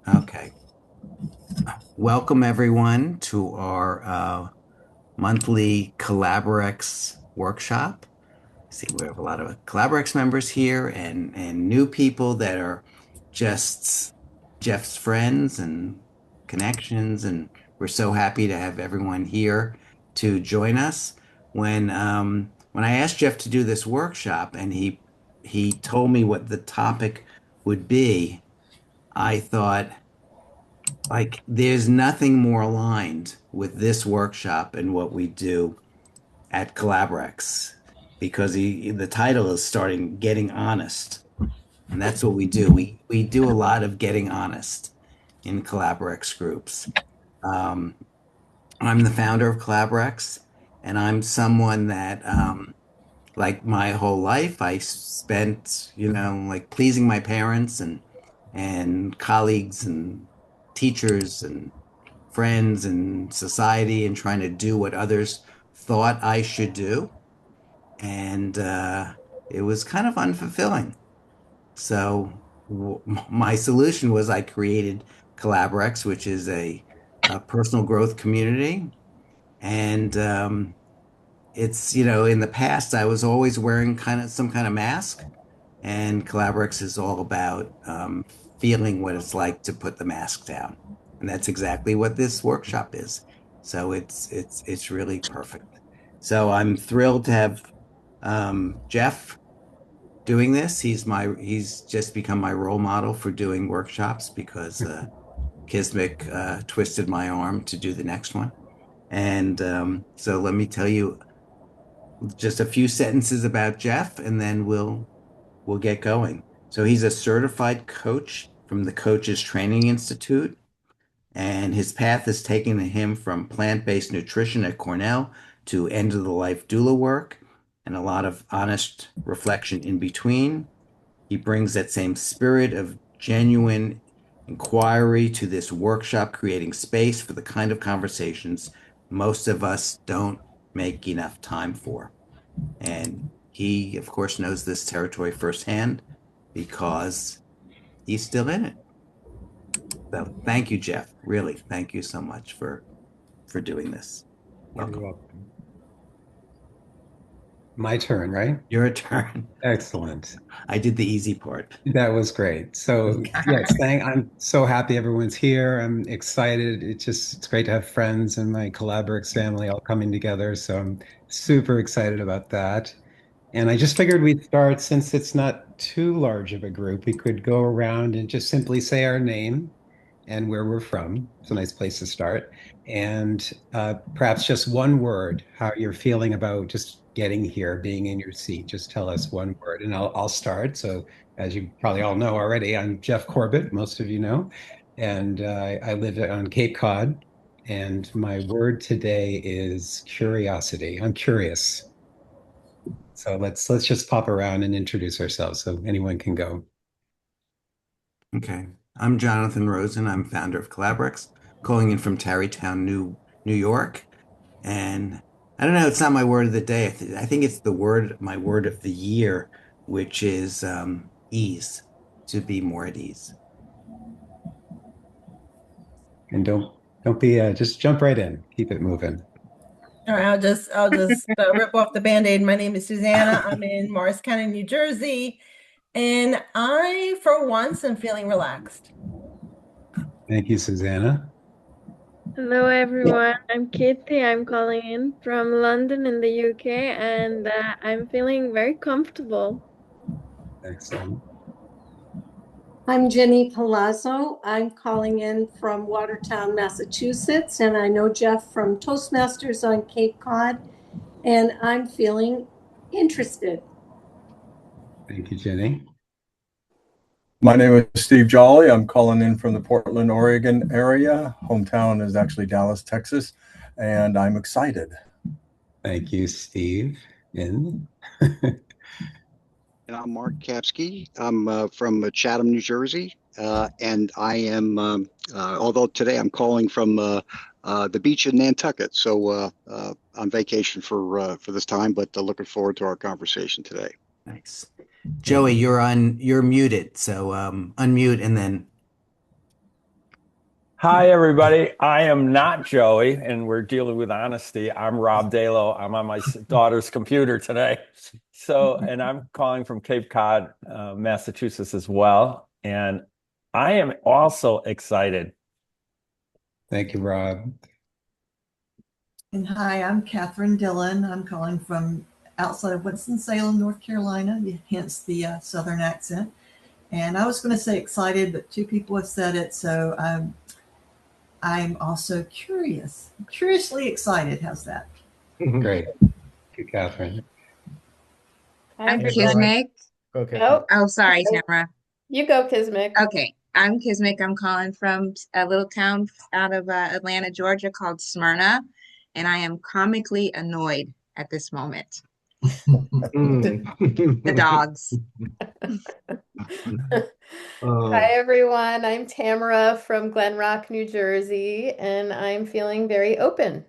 Okay. Welcome everyone to our monthly Collaberex workshop. See, we have a lot of Collaborex members here and new people that are just Jeff's friends and connections, and we're so happy to have everyone here to join us. When I asked Jeff to do this workshop and he told me what the topic would be, I thought like there's nothing more aligned with this workshop and what we do at Collaborex because the title is starting getting honest. And that's what we do. We do a lot of getting honest in Collaborex groups. Um, I'm the founder of Collaborex, and I'm someone that like my whole life I spent, like pleasing my parents and colleagues and teachers and friends and society and trying to do what others thought I should do. And it was kind of unfulfilling. So my solution was I created Collaborex, which is a personal growth community. And in the past, I was always wearing kind of some kind of mask. And Collaborex is all about feeling what it's like to put the mask down. And that's exactly what this workshop is. So it's really perfect. So I'm thrilled to have Jeff doing this. He's just become my role model for doing workshops because Kismic twisted my arm to do the next one. And so let me tell you just a few sentences about Jeff, and then we'll get going. So he's a certified coach from the Coaches Training Institute, and his path has taken him from plant-based nutrition at Cornell to end of the life doula work and a lot of honest reflection in between. He brings that same spirit of genuine inquiry to this workshop, creating space for the kind of conversations most of us don't make enough time for. And he, of course, knows this territory firsthand because he's still in it. So thank you, Jeff. Really, thank you so much for doing this. You're Welcome. welcome. My turn, right? Your turn. Excellent. I did the easy part. That was great. So, yes, I'm so happy everyone's here. I'm excited. It's great to have friends and my Collaborex family all coming together. So I'm super excited about that. And I just figured we'd start since it's not too large of a group. We could go around and just simply say our name and where we're from. It's a nice place to start. And perhaps just one word, how you're feeling about just getting here, being in your seat. Just tell us one word, and I'll start. So, as you probably all know already, I'm Jeff Corbett, most of you know, and I live on Cape Cod. And my word today is curiosity. I'm curious. So let's just pop around and introduce ourselves so anyone can go. Okay. I'm Jonathan Rosen. I'm founder of Collaborex, calling in from Tarrytown, New York. And I don't know, it's not my word of the day. I think it's my word of the year, which is ease, to be more at ease. And don't be just jump right in. Keep it moving. All right, I'll just rip off the Band-Aid. My name is Susanna. I'm in Morris County, New Jersey, and I, for once, am feeling relaxed. Thank you, Susanna. Hello everyone, I'm Katie. I'm calling in from London in the UK and I'm feeling very comfortable. Excellent. I'm Jenny Palazzo. I'm calling in from Watertown, Massachusetts, and I know Jeff from Toastmasters on Cape Cod, and I'm feeling interested. Thank you, Jenny. My name is Steve Jolly. I'm calling in from the Portland, Oregon area. Hometown is actually Dallas, Texas, and I'm excited. Thank you, Steve. In. And I'm Mark Kapsky. I'm from Chatham, New Jersey, and I am, although today I'm calling from the beach in Nantucket, so on vacation for this time, but looking forward to our conversation today. Nice. Joey, you're muted, so unmute and then Hi, everybody. I am not Joey, and we're dealing with honesty. I'm Rob Dalo. I'm on my daughter's computer today. And I'm calling from Cape Cod, Massachusetts as well. And I am also excited. Thank you, Rob. And hi, I'm Catherine Dillon. I'm calling from outside of Winston-Salem, North Carolina, hence the Southern accent. And I was going to say excited, but two people have said it, so I'm also curious, curiously excited. How's that? Great. Thank you, Catherine. I'm Hey, Kismek. Okay. Oh, sorry, Tamara. You go, Kismek. Okay, I'm Kismek. I'm calling from a little town out of Atlanta, Georgia called Smyrna, and I am comically annoyed at this moment. The dogs. Hi, everyone. I'm Tamara from Glen Rock, New Jersey, and I'm feeling very open.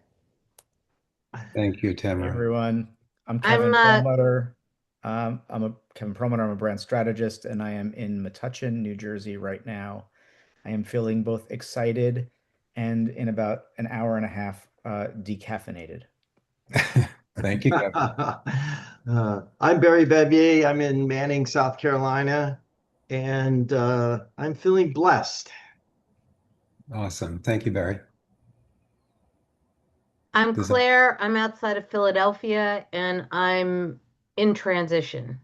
Thank you, Hey, Tamara. everyone. I'm Kevin Perlmutter. I'm Kevin Perlmutter. I'm a brand strategist, and I am in Metuchen, New Jersey right now. I am feeling both excited and in about an hour and a half decaffeinated. Thank you, Kevin. I'm Barry Bevier. I'm in Manning, South Carolina, and I'm feeling blessed. Awesome. Thank you, Barry. I'm Claire. I'm outside of Philadelphia, and I'm in transition.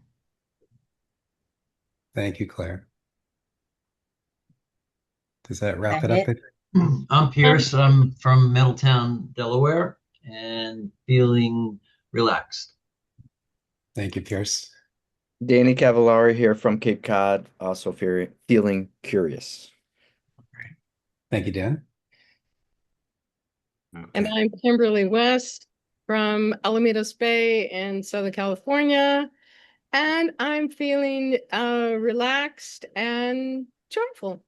Thank you, Claire. Does that wrap it up? I'm Pierce. I'm from Middletown, Delaware, and feeling relaxed. Thank you, Pierce. Danny Cavallari here from Cape Cod, also feeling curious. Thank you, Dan. And I'm Kimberly West from Alamitos Bay in Southern California, and I'm feeling relaxed and joyful.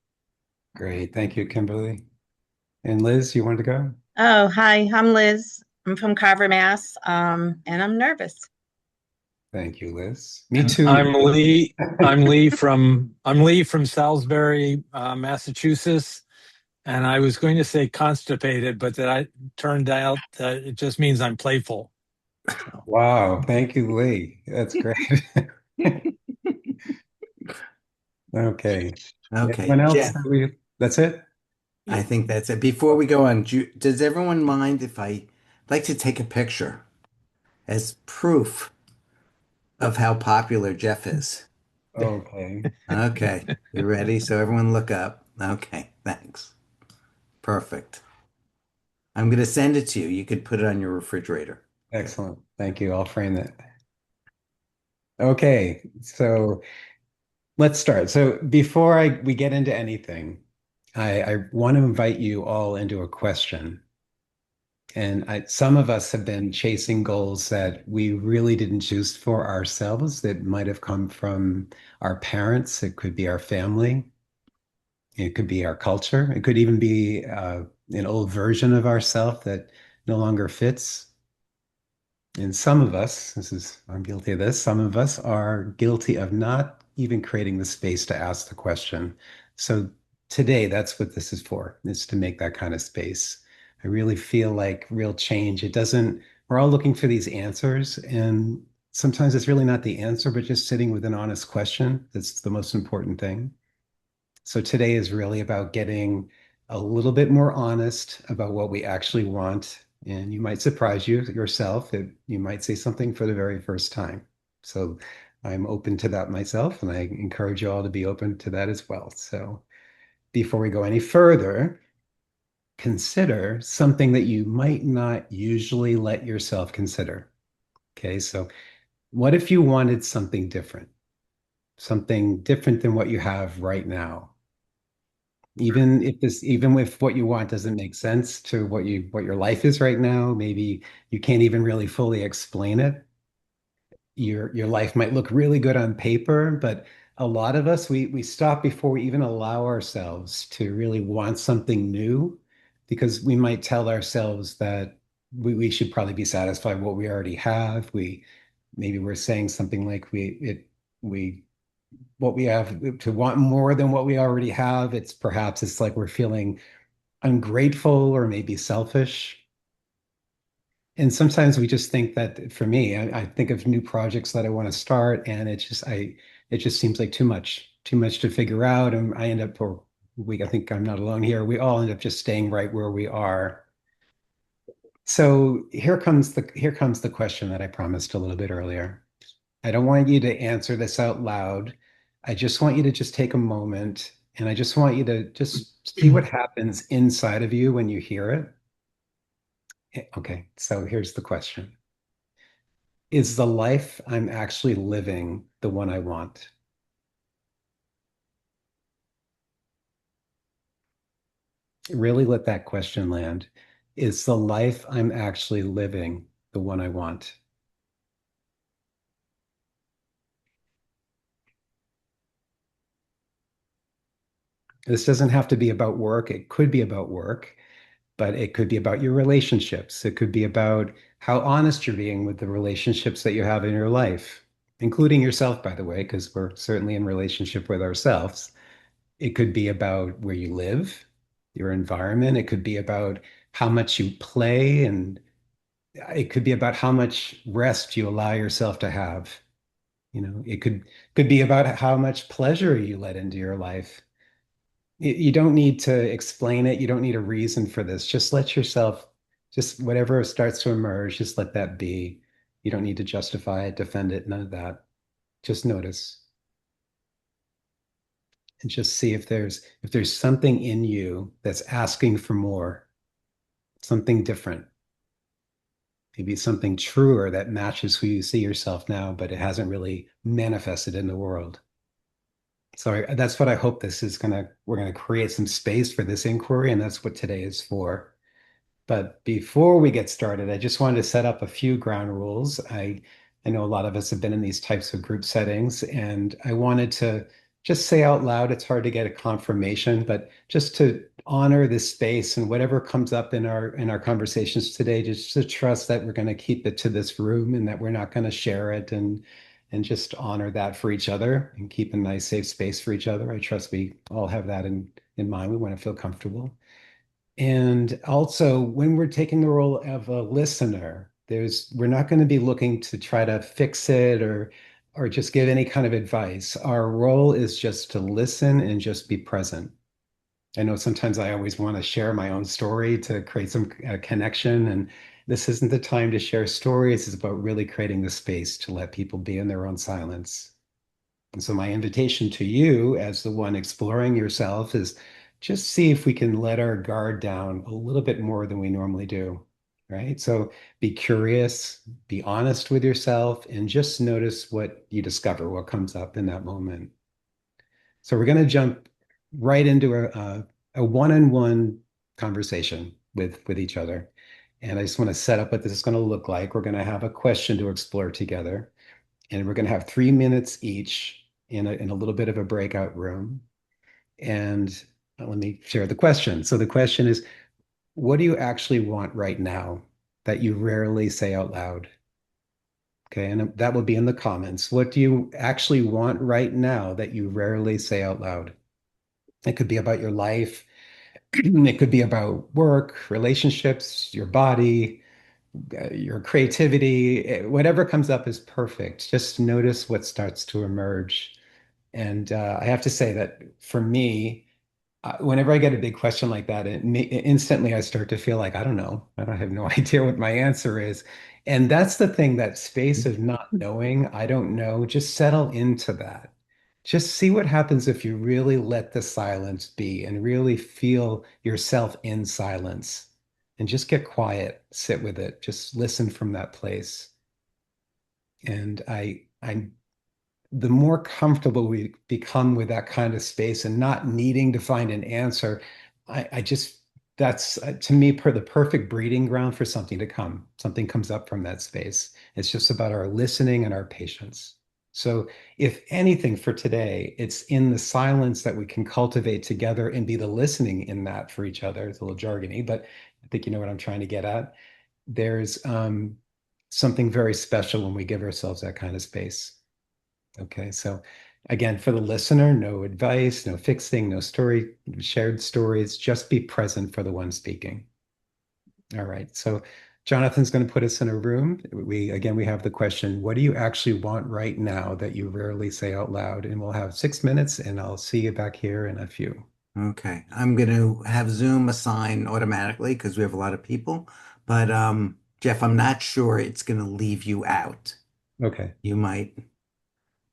Great. Thank you, Kimberly. And Liz, you wanted to go? Oh, hi, I'm Liz. I'm from Carver, Mass. And I'm nervous. Thank you, Liz. Me too. I'm Lee. I'm Lee from Salisbury, Massachusetts, and I was going to say constipated, but that turned out it just means I'm playful. Wow, thank you, Lee. That's great. Okay. Anyone else? Jeff. That's it? I think that's it. Before we go on, does everyone mind if I like to take a picture as proof of how popular Jeff is? Okay. Okay. You ready? So everyone look up. Okay. Thanks. Perfect. I'm going to send it to you. You could put it on your refrigerator. Excellent. Thank you. I'll frame that. Okay. So let's start. So before we get into anything, I want to invite you all into a question. And some of us have been chasing goals that we really didn't choose for ourselves, that might have come from our parents. It could be our family. It could be our culture. It could even be an old version of ourself that no longer fits. And some of us, I'm guilty of this, some of us are guilty of not even creating the space to ask the question. So today, that's what this is for, is to make that kind of space. I really feel like real change, we're all looking for these answers, and sometimes it's really not the answer, but just sitting with an honest question. That's the most important thing. So today is really about getting a little bit more honest about what we actually want. And you might surprise yourself. You might say something for the very first time. So I'm open to that myself, and I encourage you all to be open to that as well. So before we go any further, consider something that you might not usually let yourself consider. Okay, so what if you wanted something different? Something different than what you have right now? Even if what you want doesn't make sense to what your life is right now, maybe you can't even really fully explain it. Your life might look really good on paper, but a lot of us, we stop before we even allow ourselves to really want something new, because we might tell ourselves that we should probably be satisfied with what we already have. Maybe we're saying something like what we have to want more than what we already have. It's like we're feeling ungrateful or maybe selfish. And sometimes we just think that for me, I think of new projects that I want to start, and it just seems like too much to figure out. And I end up, or I think I'm not alone here. We all end up just staying right where we are. So here comes the question that I promised a little bit earlier. I don't want you to answer this out loud. I just want you to just take a moment, and I just want you to just see what happens inside of you when you hear it. Okay, so here's the question. Is the life I'm actually living the one I want? Really let that question land. Is the life I'm actually living the one I want? This doesn't have to be about work. It could be about work, but it could be about your relationships. It could be about how honest you're being with the relationships that you have in your life, including yourself, by the way, because we're certainly in relationship with ourselves. It could be about where you live, your environment. It could be about how much you play, and it could be about how much rest you allow yourself to have. It could be about how much pleasure you let into your life. You don't need to explain it. You don't need a reason for this. Just let yourself, just whatever starts to emerge, just let that be. You don't need to justify it, defend it, none of that. Just notice and just see if there's something in you that's asking for more, something different. Maybe something truer that matches who you see yourself now, but it hasn't really manifested in the world. So that's what I hope this is we're gonna create some space for this inquiry, and that's what today is for. But before we get started, I just wanted to set up a few ground rules. I know a lot of us have been in these types of group settings, and I wanted to just say out loud, it's hard to get a confirmation, but just to honor this space and whatever comes up in our conversations today, just to trust that we're going to keep it to this room and that we're not going to share it and just honor that for each other and keep a nice safe space for each other. I trust we all have that in mind. We want to feel comfortable. And also, when we're taking the role of a listener, we're not going to be looking to try to fix it or just give any kind of advice. Our role is just to listen and just be present. I know sometimes I always want to share my own story to create some connection, and this isn't the time to share stories. It's about really creating the space to let people be in their own silence. And so my invitation to you as the one exploring yourself is just see if we can let our guard down a little bit more than we normally do, right? So be curious, be honest with yourself, and just notice what you discover, what comes up in that moment. So we're going to jump right into a one-on-one conversation with each other. And I just want to set up what this is going to look like. We're going to have a question to explore together, and we're going to have 3 minutes each in a little bit of a breakout room. And let me share the question. So the question is, what do you actually want right now that you rarely say out loud? Okay, and that will be in the comments. What do you actually want right now that you rarely say out loud? It could be about your life. It could be about work, relationships, your body, your creativity. Whatever comes up is perfect. Just notice what starts to emerge. And I have to say that for me, whenever I get a big question like that, instantly I start to feel like, I don't know. I don't have no idea what my answer is. And that's the thing, that space of not knowing, I don't know, just settle into that. Just see what happens if you really let the silence be and really feel yourself in silence and just get quiet, sit with it, just listen from that place. And I the more comfortable we become with that kind of space and not needing to find an answer, I just, that's to me the perfect breeding ground for something to come. Something comes up from that space. It's just about our listening and our patience. So, if anything for today, it's in the silence that we can cultivate together and be the listening in that for each other. It's a little jargony, but I think you know what I'm trying to get at. There's something very special when we give ourselves that kind of space. Okay, so Again, for the listener, no advice, no fixing, no story, shared stories. Just be present for the one speaking. All right. So Jonathan's going to put us in a room. We have the question, what do you actually want right now that you rarely say out loud? And we'll have 6 minutes and I'll see you back here in a few. Okay. I'm going to have Zoom assign automatically because we have a lot of people. But Jeff, I'm not sure it's going to leave you out. Okay. You might,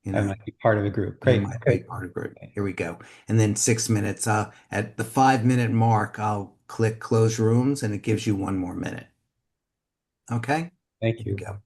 I might be part of a group. Great. You might be part of a group. Here we go. And then 6 minutes. At the 5 minute mark, I'll click close rooms and it gives you 1 more minute. Okay? Thank Here we you. go.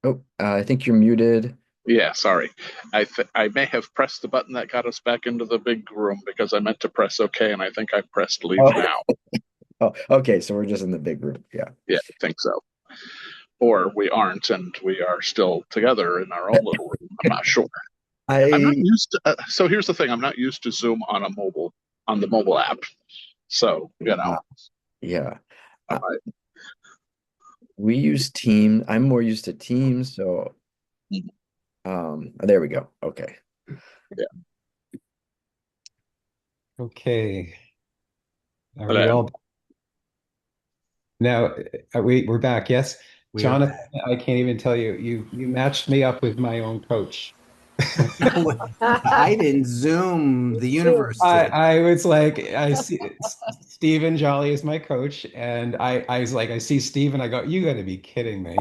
Oh, I think you're muted. Yeah, sorry. I may have pressed the button that got us back into the big room because I meant to press OK, and I think I pressed leave Oh. now. Oh, okay. So we're just in the big group. Yeah. Yeah, I think so. Or we aren't, and we are still together in our own little room. I'm not sure. I'm not used to. So here's the thing: I'm not used to Zoom on the mobile app. So Yeah. We use Teams. I'm more used to Teams, so there we go. Okay. Yeah. Okay. Are we all now? We're back. Yes, Jonathan. I can't even tell you. You matched me up with my own coach. I didn't Zoom. The universe did. I was like, I see Stephen Jolly is my coach, and I was like, I see Stephen. I go, you got to be kidding me.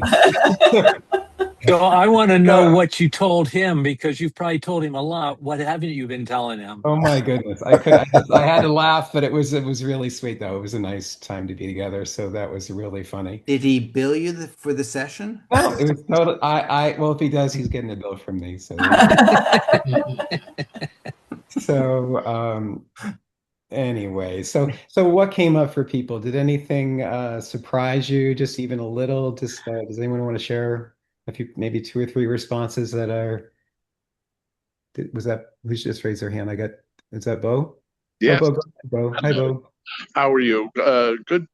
So I want to know what you told him, because you've probably told him a lot. What haven't you been telling him? Oh my goodness. I had to laugh, but it was really sweet though. It was a nice time to be together. So that was really funny. Did he bill you for the session? No, it was total. Well, if he does, he's getting a bill from me. So anyway, so what came up for people? Did anything surprise you, just even a little? Just does anyone want to share a few, maybe 2 or 3 responses that are? Was that who's just raised their hand? Is that Bo? Yes. Oh, Bo. Hi, Bo. How are you? Good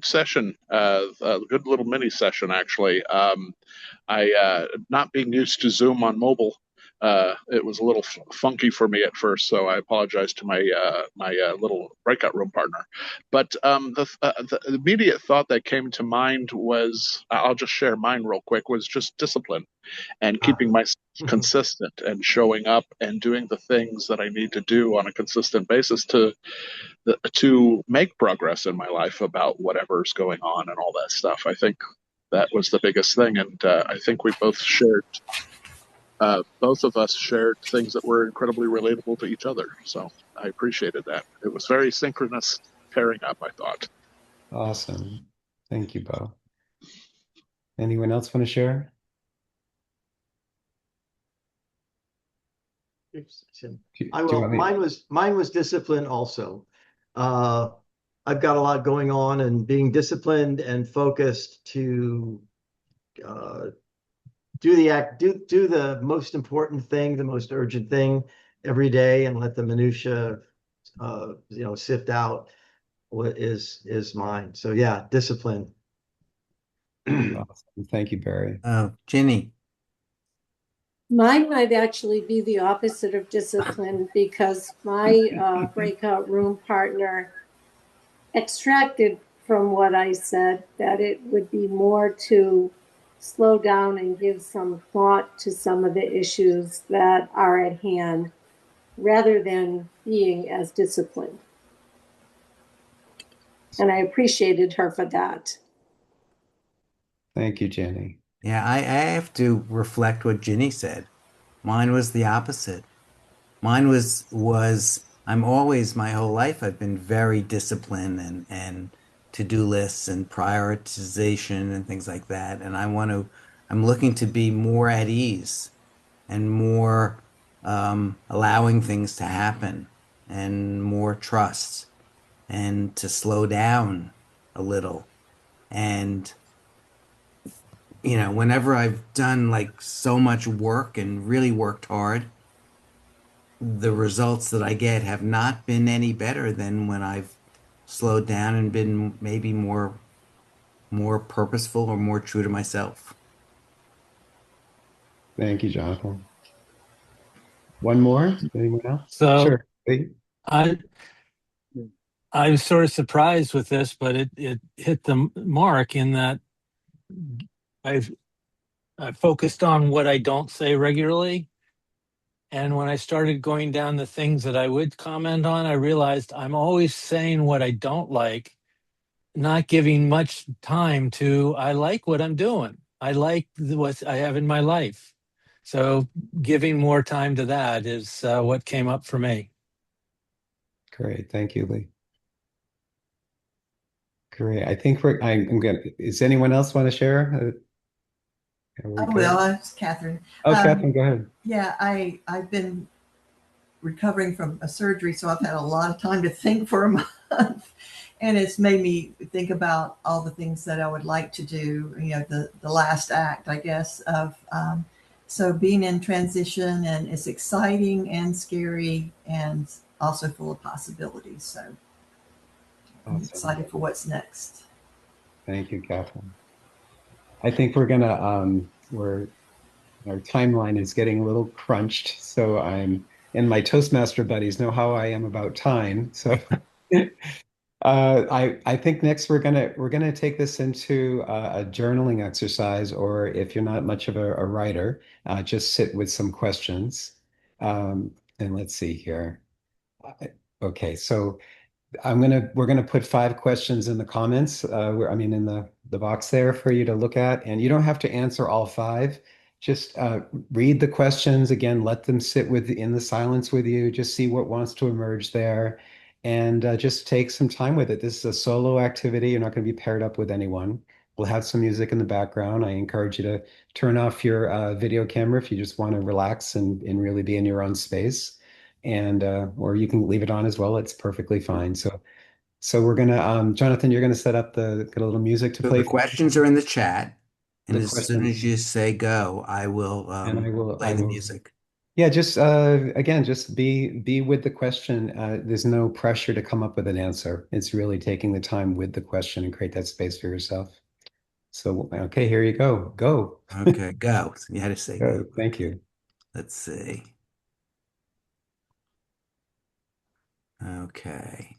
session. Good little mini session, actually. I not being used to Zoom on mobile, it was a little funky for me at first, so I apologize to my little breakout room partner. But the immediate thought that came to mind was, I'll just share mine real quick, was just discipline and keeping myself consistent and showing up and doing the things that I need to do on a consistent basis to make progress in my life about whatever's going on and all that stuff. I think that was the biggest thing, and I think we both of us shared things that were incredibly relatable to each other. So I appreciated that. It was very synchronous pairing up, I thought. Awesome. Thank you, Bo. Anyone else want to share? I will. Mine was discipline also. I've got a lot going on, and being disciplined and focused to do the most important thing, the most urgent thing every day, and let the minutia sift out what is mine. So yeah, discipline. Awesome. Thank you, Barry. Ginny. Mine might actually be the opposite of discipline, because my breakout room partner extracted from what I said that it would be more to slow down and give some thought to some of the issues that are at hand, rather than being as disciplined. And I appreciated her for that. Thank you, Jenny. Yeah, I have to reflect what Ginny said. Mine was the opposite. Mine was I'm always, my whole life I've been very disciplined and to-do lists and prioritization and things like that. And I'm looking to be more at ease and more allowing things to happen and more trust and to slow down a little. And whenever I've done like so much work and really worked hard, the results that I get have not been any better than when I've slowed down and been maybe more purposeful or more true to myself. Thank you, Jonathan. One more? Anyone else? So sure. I'm sort of surprised with this, but it hit the mark in that I focused on what I don't say regularly. And when I started going down the things that I would comment on, I realized I'm always saying what I don't like, not giving much time to, I like what I'm doing. I like what I have in my life. So giving more time to that is what came up for me. Great. Thank you, Lee. Great. I think I'm gonna, does anyone else want to share? It's Catherine. Oh, Catherine, go ahead. Yeah, I've been recovering from a surgery, so I've had a lot of time to think for a month. And it's made me think about all the things that I would like to do, the last act, I guess, of so being in transition, and it's exciting and scary and also full of possibilities. So I'm excited for what's next. Thank you, Catherine. I think we're gonna our timeline is getting a little crunched, so and my Toastmaster buddies know how I am about time. So I think next we're gonna take this into a journaling exercise, or if you're not much of a writer, just sit with some questions. And let's see here. Okay, so we're gonna put 5 questions in the comments, I mean in the box there for you to look at, and you don't have to answer all 5. Just read the questions again, let them sit in the silence with you, just see what wants to emerge there, and just take some time with it. This is a solo activity. You're not going to be paired up with anyone. We'll have some music in the background. I encourage you to turn off your video camera if you just want to relax and really be in your own space, and or you can leave it on as well. It's perfectly fine. So we're gonna Jonathan, you're gonna set up get a little music to So play the for us. questions are in the chat, and The as soon questions, as you say go, I will and play the music. yeah, just again, just be with the question. There's no pressure to come up with an answer. It's really taking the time with the question and create that space for yourself. So okay, here you go. Go. Okay, go. So you had to say go. Thank you. Let's see. Okay.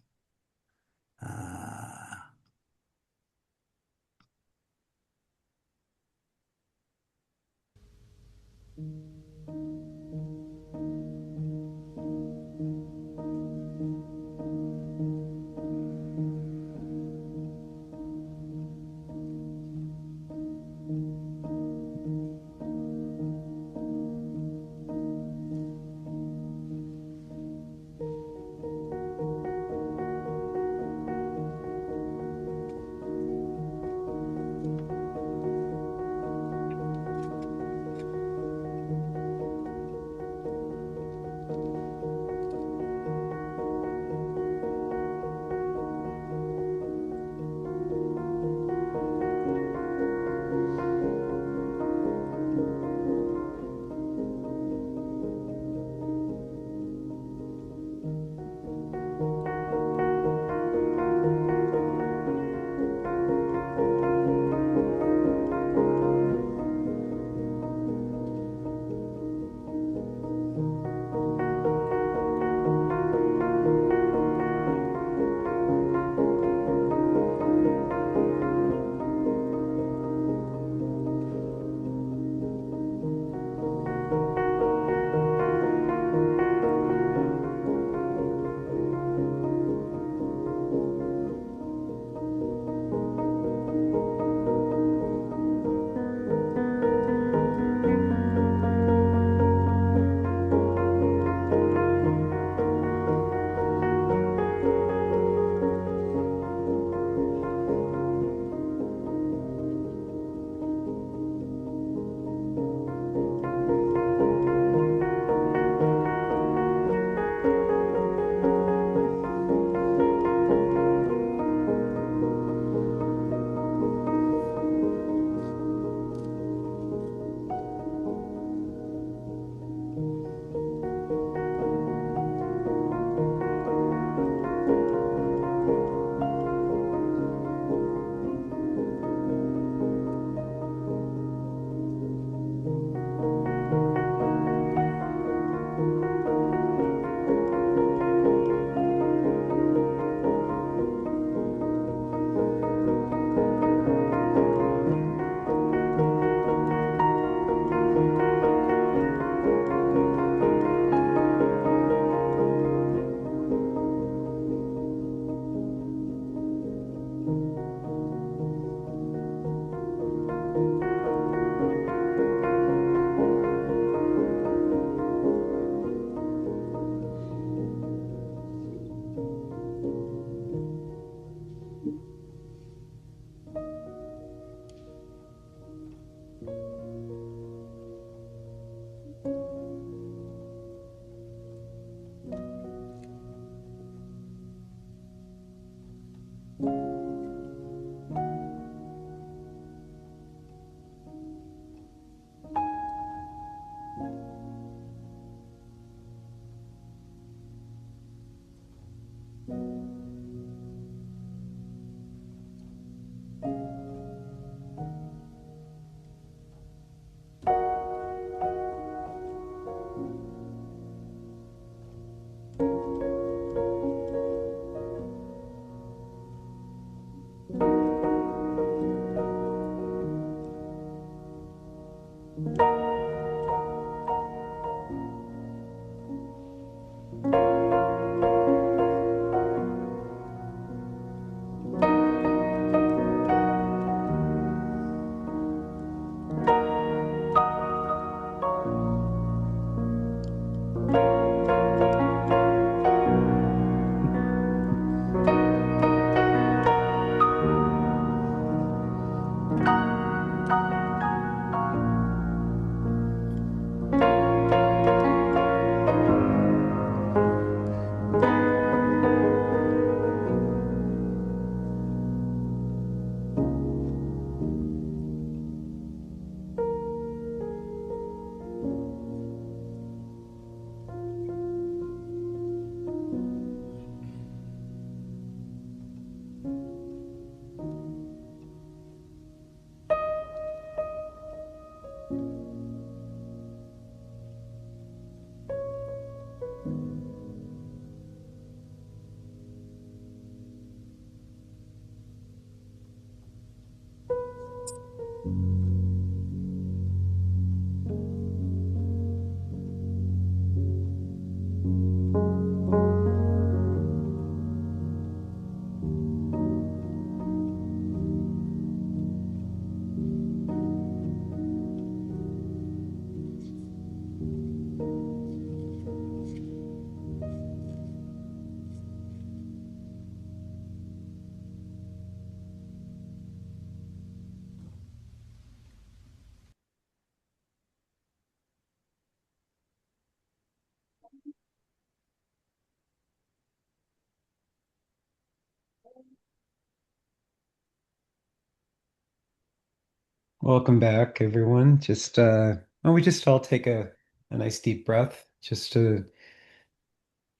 Welcome back, everyone. We just all take a nice deep breath just to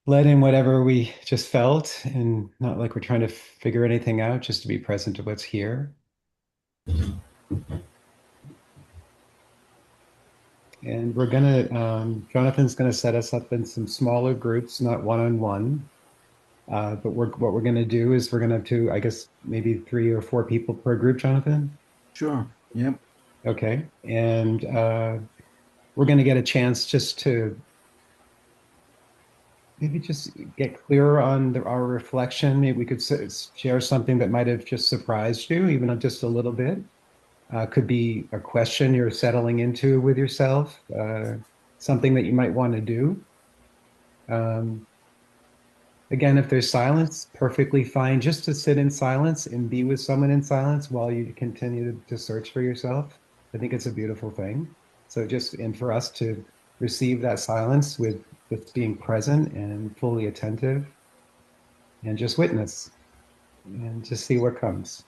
let in whatever we just felt and not like we're trying to figure anything out, just to be present to what's here. And Jonathan's gonna set us up in some smaller groups, not one-on-one. But what we're gonna do is we're gonna have to, I guess, maybe 3 or 4 people per group, Jonathan. Sure. Yep. Okay. And we're going to get a chance just to maybe just get clearer on our reflection. Maybe we could share something that might have just surprised you, even just a little bit. Could be a question you're settling into with yourself, something that you might want to do. Um, Again, if there's silence, perfectly fine just to sit in silence and be with someone in silence while you continue to search for yourself. I think it's a beautiful thing. So and for us to receive that silence with being present and fully attentive and just witness and just see what comes.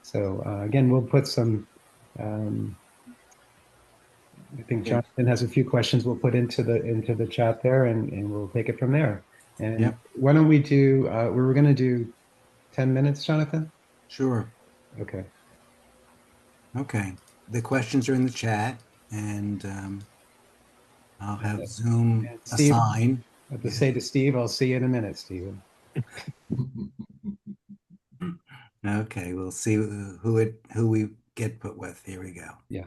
So again, we'll put um, I think Jonathan has a few questions we'll put into the chat there and we'll take it from there. And Yep. why don't we do, we were going to do 10 minutes, Jonathan? Sure. Okay. Okay. The questions are in the chat, and I'll have Zoom And Steve, assign. I have to say to Steve, I'll see you in a minute, Steven. Okay, we'll see who we get put with. Here we go. Yeah.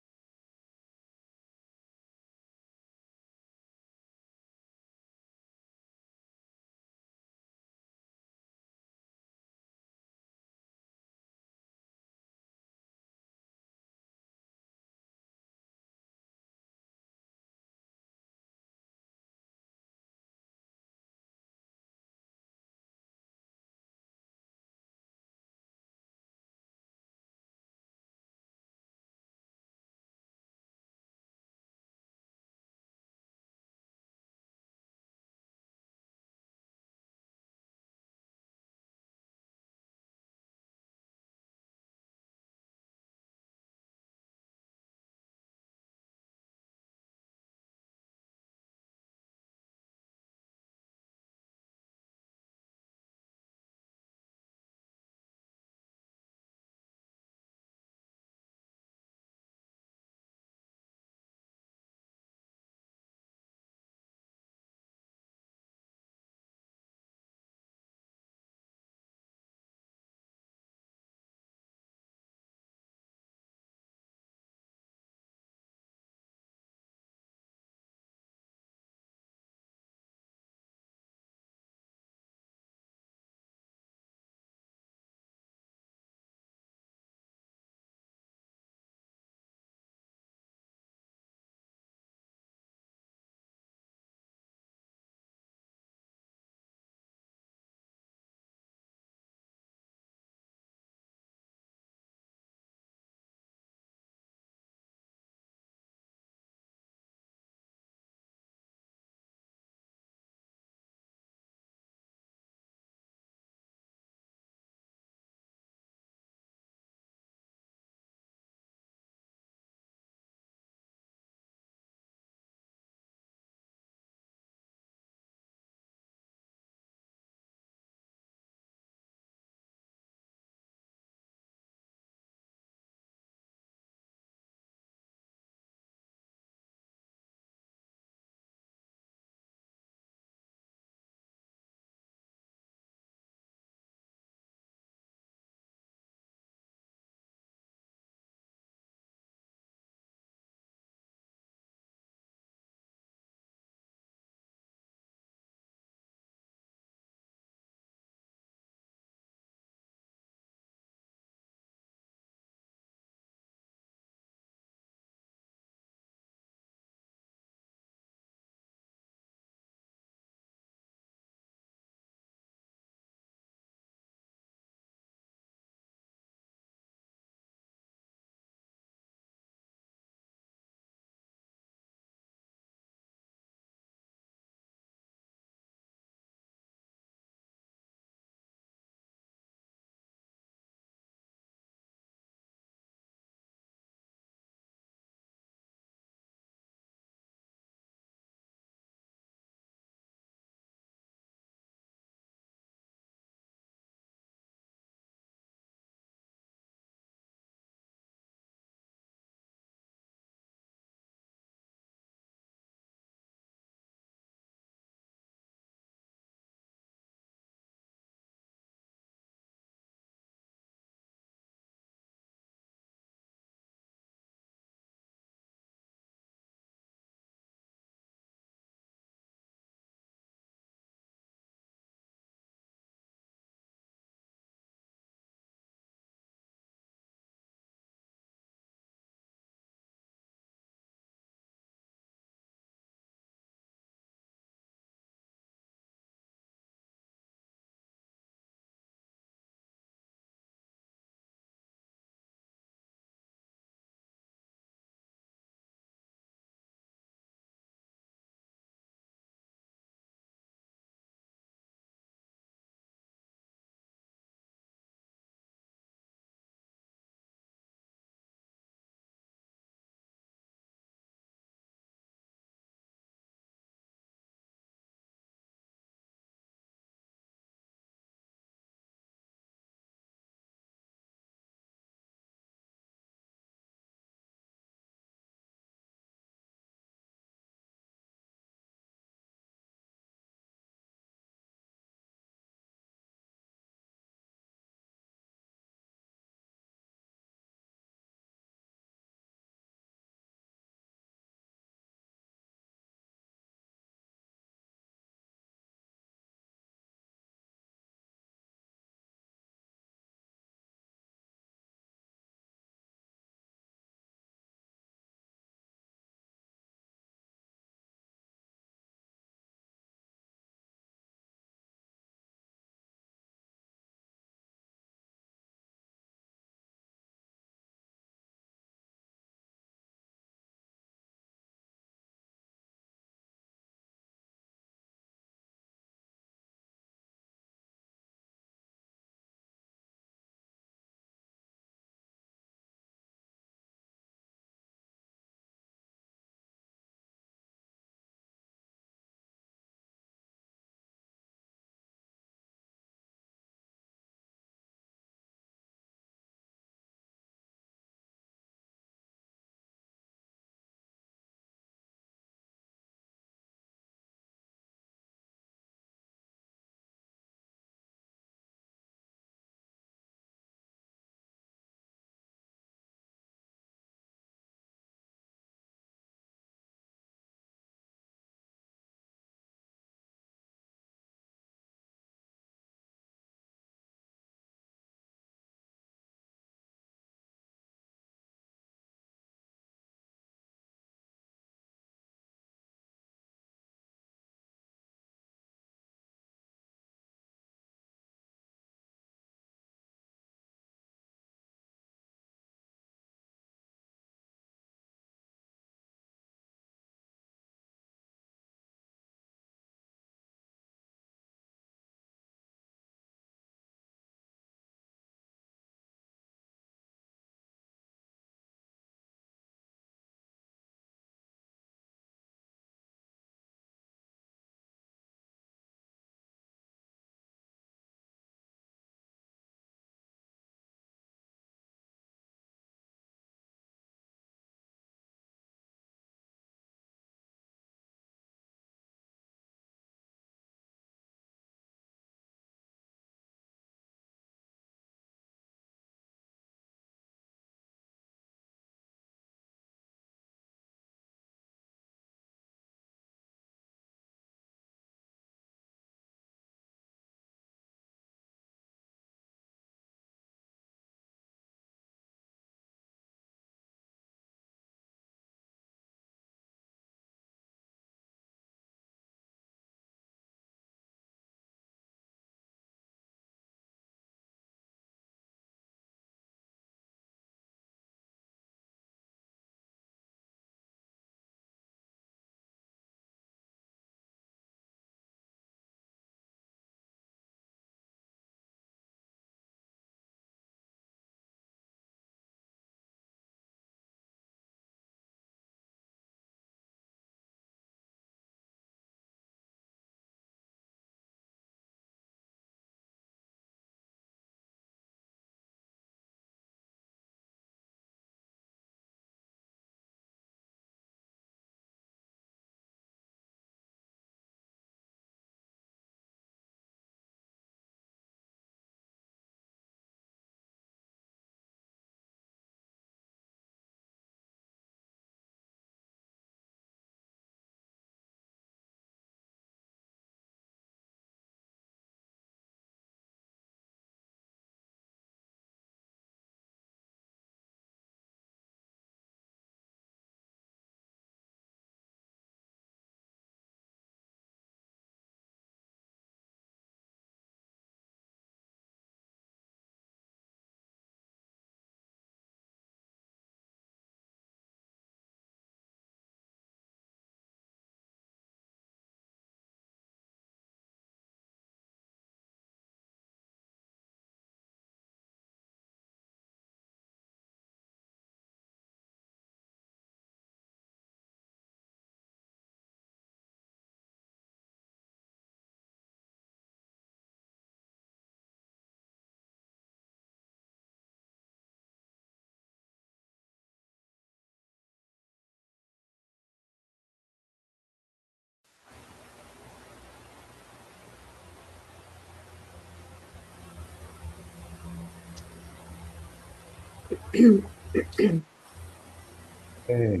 Hey.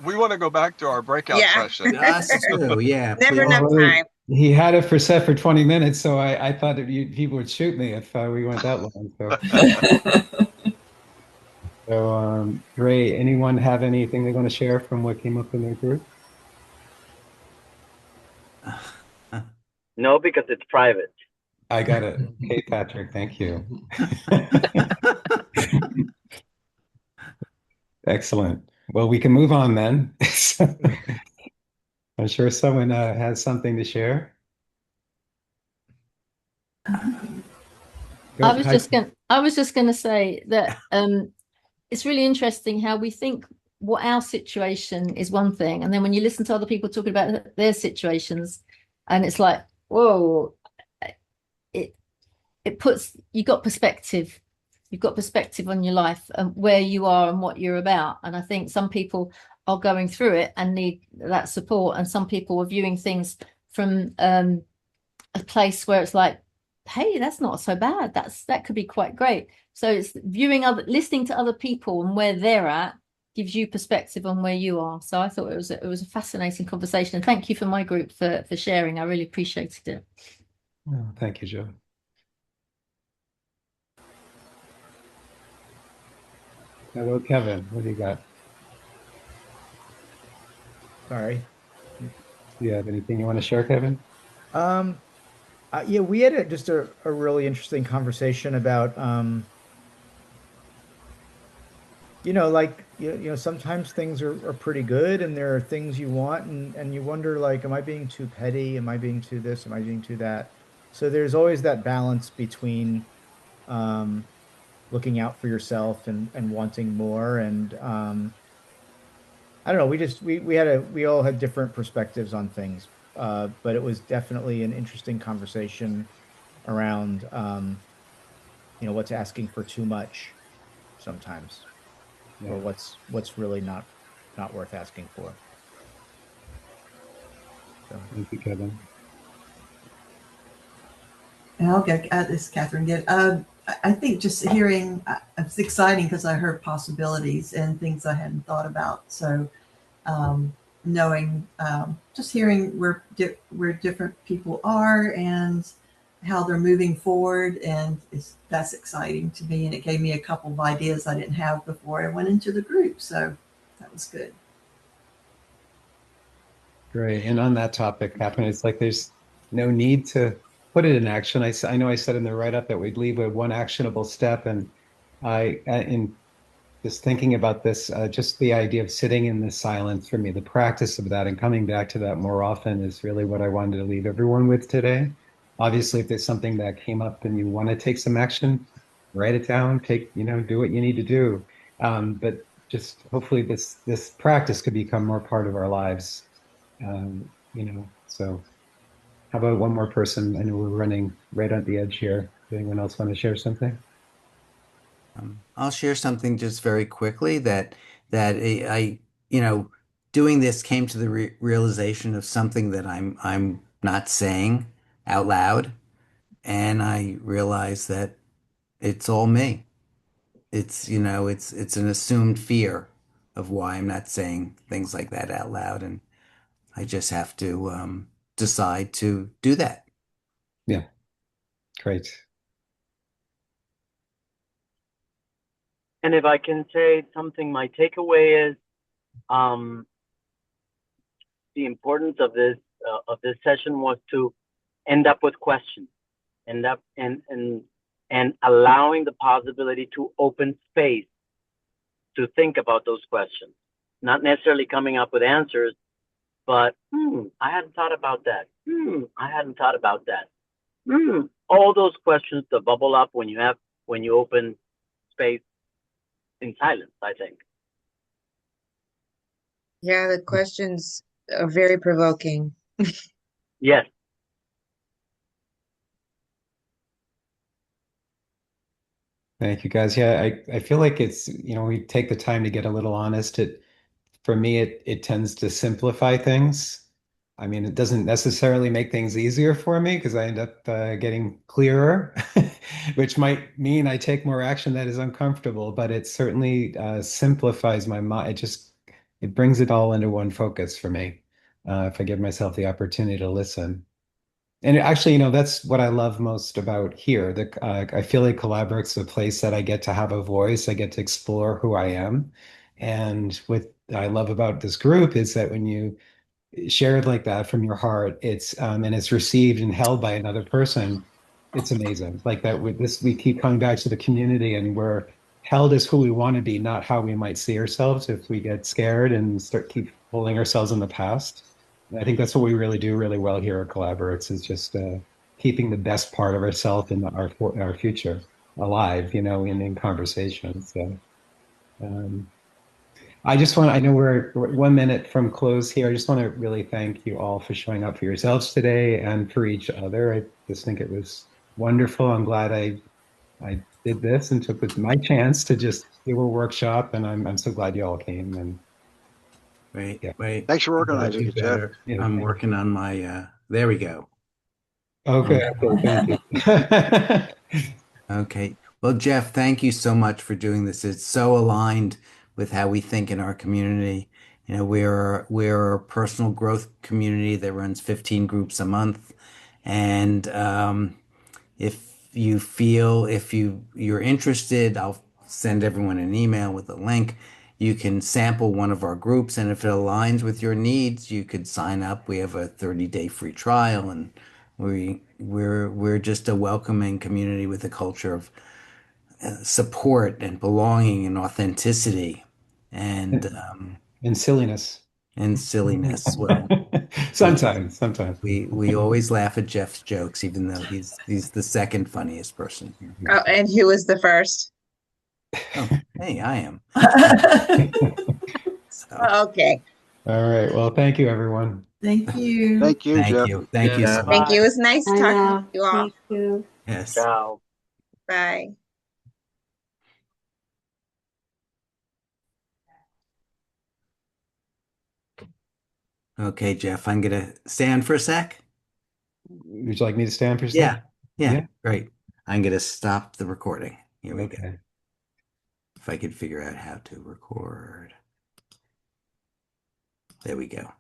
We want to go back to our breakout session. Us too, yeah. Never enough Well, time. he had it for set for 20 minutes, so I thought he would shoot me if we went that long. So, great. Anyone have anything they want to share from what came up in their group? No, because it's private. I got it. Okay, Patrick, thank you. Excellent. Well, we can move on then. I'm sure someone has something to share. I was just going to say that it's really interesting how we think what our situation is one thing, and then when you listen to other people talking about their situations, and it's like, whoa, it puts you've got perspective. You've got perspective on your life and where you are and what you're about. And I think some people are going through it and need that support, and some people are viewing things from a place where it's like, hey, that's not so bad. That could be quite great. So it's listening to other people and where they're at gives you perspective on where you are. So I thought it was a fascinating conversation. And thank you for my group for sharing. I really appreciated it. Oh, thank you, Joe. Hello, Kevin. What do you got? Sorry. Do you have anything you want to share, Kevin? Yeah, we had just a really interesting conversation about, like, sometimes things are pretty good and there are things you want and you wonder, like, am I being too petty? Am I being too this? Am I being too that? So there's always that balance between looking out for yourself and wanting more. And I don't know, we all had different perspectives on things. But it was definitely an interesting conversation around, what's asking for too much sometimes, or Yeah. what's really not worth asking for. So. Thank you, Kevin. Okay, this is Catherine again. I think just hearing, it's exciting because I heard possibilities and things I hadn't thought about. So knowing, just hearing where different people are and how they're moving forward, and that's exciting to me. And it gave me a couple of ideas I didn't have before I went into the group. So that was good. Great. And on that topic, Catherine, it's like there's no need to put it in action. I know I said in the write-up that we'd leave with one actionable step, and in just thinking about this, just the idea of sitting in the silence for me, the practice of that and coming back to that more often is really what I wanted to leave everyone with today. Obviously, if there's something that came up and you want to take some action, write it down, do what you need to do. But just hopefully this practice could become more part of our lives. So how about one more person? I know we're running right on the edge here. Does anyone else want to share something? I'll share something just very quickly that doing this came to the realization of something that I'm not saying out loud, and I realized that it's all me. It's an assumed fear of why I'm not saying things like that out loud, and I just have to decide to do that. Yeah, great. And if I can say something, my takeaway is the importance of this session was to end up with questions, end up and allowing the possibility to open space to think about those questions, not necessarily coming up with answers, but I hadn't thought about that. I hadn't thought about that. All those questions that bubble up when you open space in silence, I think. Yeah, the questions are very provoking. Yes. Thank you, guys. Yeah, I feel like it's, we take the time to get a little honest. For me, it tends to simplify things. I mean, it doesn't necessarily make things easier for me because I end up getting clearer. which might mean I take more action that is uncomfortable, but it certainly simplifies my mind. It brings it all into one focus for me, if I give myself the opportunity to listen. And actually, that's what I love most about here. I feel like Collaborex is a place that I get to have a voice. I get to explore who I am. And what I love about this group is that when you share it like that from your heart, and it's received and held by another person, it's amazing. Like that with this, we keep coming back to the community and we're held as who we want to be, not how we might see ourselves if we get scared and keep holding ourselves in the past. And I think that's what we really do really well here at Collaborates is just keeping the best part of ourselves and our future alive, in conversation. So I know we're 1 minute from close here. I just want to really thank you all for showing up for yourselves today and for each other. I just think it was wonderful. I'm glad I did this and took my chance to just do a workshop, and I'm so glad you all came. And Wait, yeah, wait. Thanks for I gotta organizing do it, Jeff. better. yeah. I'm working on my, there we go. Okay, thank you. Okay. Well, Jeff, thank you so much for doing this. It's so aligned with how we think in our community. We're a personal growth community that runs 15 groups a month. And if you're interested, I'll send everyone an email with a link. You can sample one of our groups, and if it aligns with your needs, you could sign up. We have a 30-day free trial, and we're just a welcoming community with a culture of support and belonging and authenticity and And silliness. and silliness. Well, Sometimes. we always laugh at Jeff's jokes, even though he's the second funniest person here. Oh, and who was the first? Oh, hey, I am. Okay. All right. Well, thank you, everyone. Thank you. Thank you, Thank Jeff. you. Thank you so Thank much. you. It was nice I talking know. to you all. Me too. Yes. Ciao. Bye. Okay, Jeff, I'm gonna stand for a sec. Would you like me to stand for a Yeah. second? Yeah. Great. I'm gonna stop the recording. Here we go. Okay. If I could figure out how to record. There we go.